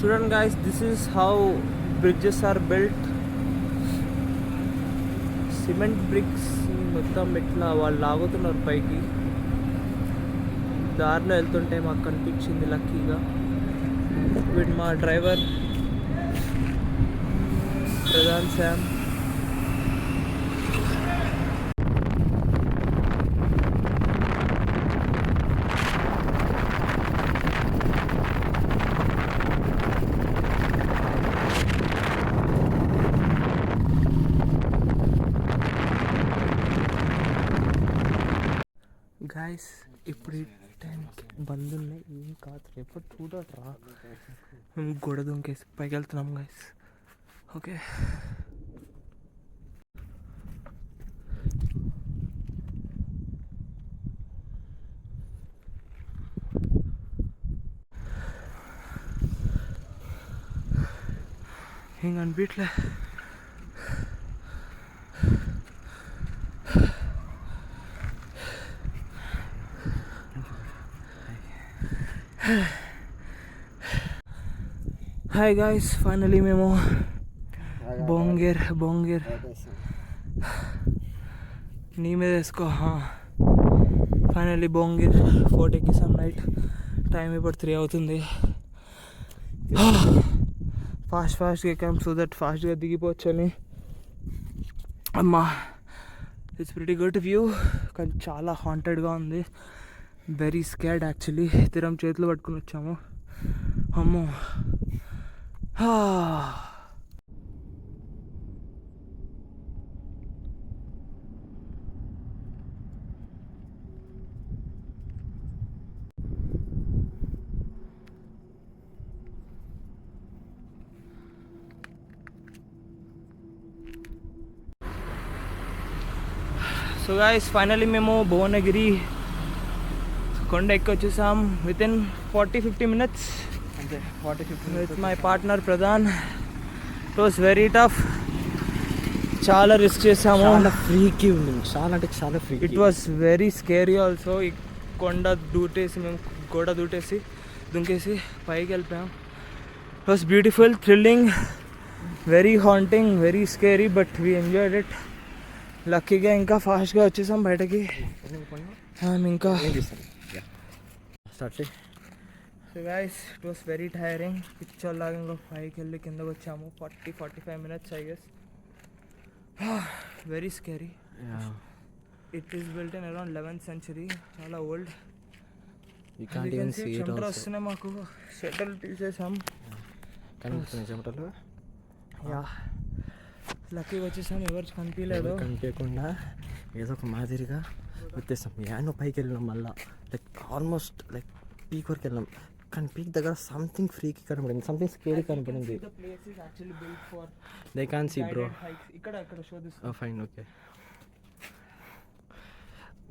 చూడండి guys, this is how bridges are built. Cement bricks మొత్తం ఇట్లా వాళ్ళు లాగుతున్నారు పైకి. దారిలో వెళ్తుంటే మాకు కనిపించింది లక్కీగా. వీడు మా డ్రైవర్ ప్రధాన్ శ్యామ్. గాయస్ ఇప్పుడు ఈ టైంకి బంద్ ఉన్నాయి, ఏం కాదు, ఎప్పుడు చూడట్రా. మేము గొడ దుంకేసి పైకి వెళ్తున్నాం గాయస్. ఓకే, ఏం అనిపించలే. హాయ్ గాయస్, ఫైనలీ మేము బొంగేర్ నీ మీద వేసుకో. ఫైనలీ బొంగేర్ ఫోర్ట్ ఎక్కిసాం. నైట్ టైం ఇప్పుడు 3 అవుతుంది. ఫాస్ట్గా ఎక్కాం సో దట్ ఫాస్ట్గా దిగిపోవచ్చు అని. అమ్మా, ఇట్స్ ప్రిటీ గుడ్ వ్యూ, కానీ చాలా హాంటెడ్గా ఉంది. Very scared actually. ఇద్దరం చేతులు పట్టుకుని వచ్చాము. అమ్మో, సో గాయస్ ఫైనలీ మేము భువనగిరి కొండ ఎక్కి వచ్చేసాం వితిన్ 40-50 మినిట్స్ అంతే. 40-50 with my partner Pradhan. It was very tough, చాలా రిస్క్ చేసాము. చాలా ఫ్రీకి ఉంది, చాలా అంటే చాలా free. It was very scary also. ఈ కొండ దూటేసి మేము గోడ దుంకేసి పైకి వెళ్ళిపోయాం. It was beautiful, thrilling, very haunting, very scary, but we enjoyed it. లక్కీగా ఇంకా ఫాస్ట్గా వచ్చేసాం బయటకి. ఇంకా start. So guys, it was very tiring. Picture లాగా ఇంకా పైకి వెళ్ళి కిందకి వచ్చాము. 40-45 minutes I guess. Very scary. It is built in around 11th century, చాలా ఓల్డ్. చెమటలు వస్తున్నాయి మాకు, షెటల్ తీసేసాం. చెమటలు యా, లక్కీగా వచ్చేసాం. ఎవరు కనిపించకుండా ఏదో ఒక మాదిరిగా వచ్చేసాం. యానో పైకి వెళ్ళినాం మళ్ళీ, లైక్ ఆల్మోస్ట్ లైక్ పీక్ వరకు వెళ్ళాం. కానీ పీక్ దగ్గర సంథింగ్ ఫ్రీకి కనపడింది, సంథింగ్ స్కేరీ కనపడింది. They can see bro. Fine, okay.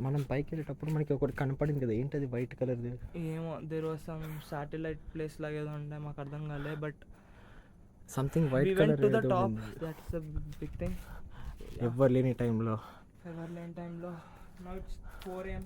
మనం పైకి వెళ్ళేటప్పుడు మనకి ఒకటి కనపడింది కదా, ఏంటది వైట్ కలర్ది? ఏమో, there was some satellite place లాగా ఏదో ఉండే, మాకు అర్థం కాలే. But something white colour to the top, that's the big thing. ఎవరు లేని టైంలో నౌ ఇట్స్ 4 AM.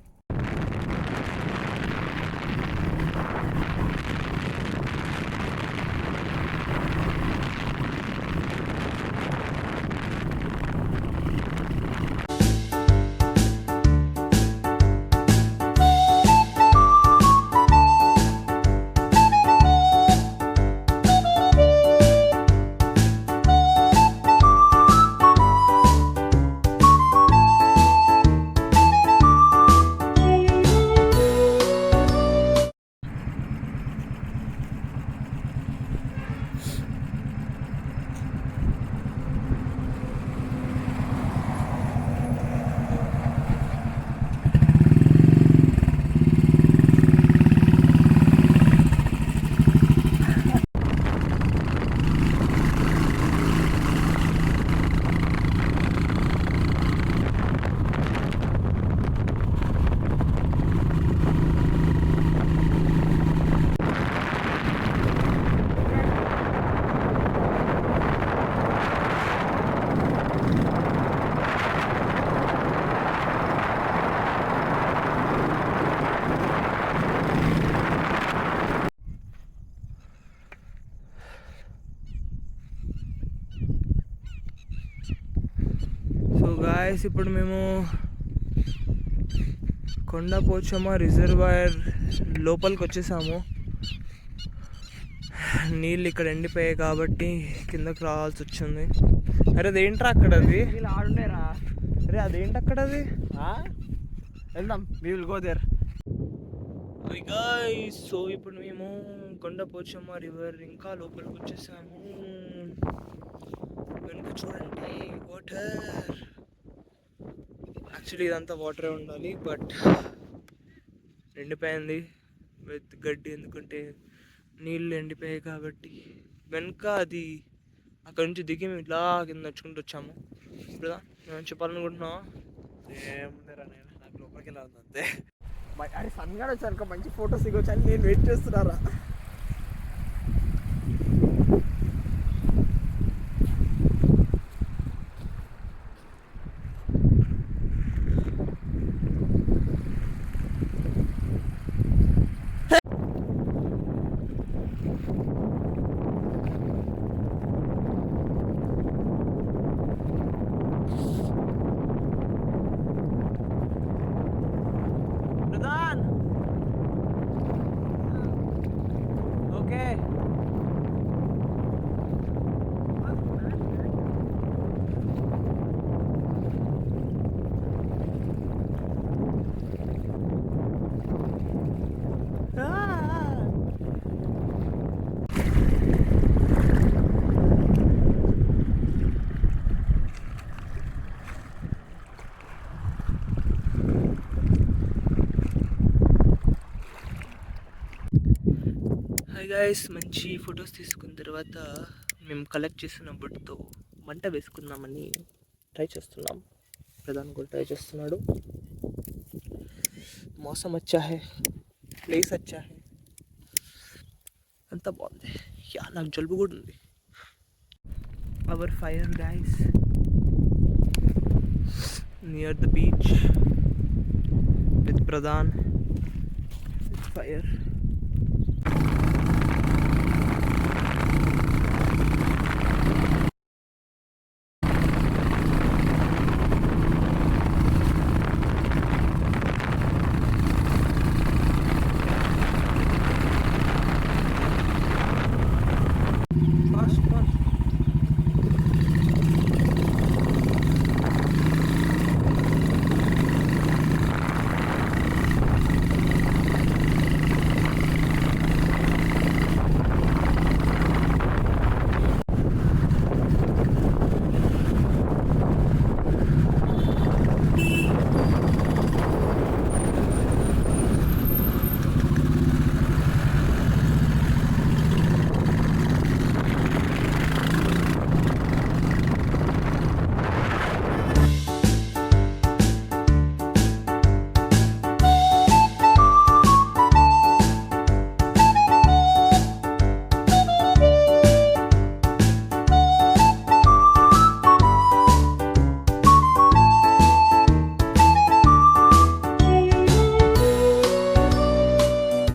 గాయస్ ఇప్పుడు మేము కొండ పోచమ్మ రిజర్వాయర్ లోపలికి వచ్చేసాము. నీళ్ళు ఇక్కడ ఎండిపోయాయి కాబట్టి కిందకి రావాల్సి వచ్చింది. అరే అదేంట్రా అక్కడ అది? ఆడుండేరా. అరే అదేంటి అక్కడ అది? వెళ్దాం, we will go there. Guys so ఇప్పుడు మేము కొండ పోచమ్మ రివర్ ఇంకా లోపలికి వచ్చేసాము. వెనుక చూడండి వాటర్. యాక్చువల్లీ ఇదంతా వాటరే ఉండాలి బట్ ఎండిపోయింది విత్ గడ్డి, ఎందుకంటే నీళ్ళు ఎండిపోయాయి కాబట్టి. వెనుక అది అక్కడ నుంచి దిగి మేము ఇట్లా కింద నడుచుకుంటూ వచ్చాము. ఇప్పుడు మేము చెప్పాలనుకుంటున్నావా? ఏముందిరా, నేను నాకు లోపలికి వెళ్ళాలి అంతే. అరే సన్గాడు వచ్చాను, మంచి ఫొటోస్ దిగొచ్చు అని నేను వెయిట్ చేస్తున్నారా. ఓకే హాయ్ గాయస్, మంచి ఫొటోస్ తీసుకున్న తర్వాత మేము కలెక్ట్ చేసిన బుడ్తో మంట వేసుకుందామని ట్రై చేస్తున్నాం. ప్రధాన్ కూడా ట్రై చేస్తున్నాడు. మౌసం అచ్చా హై, ప్లేస్ అచ్చా హై, అంతా బాగుంది. యా నాకు జలుబు కూడా ఉంది. Our fire guys near the beach with Pradhan fire.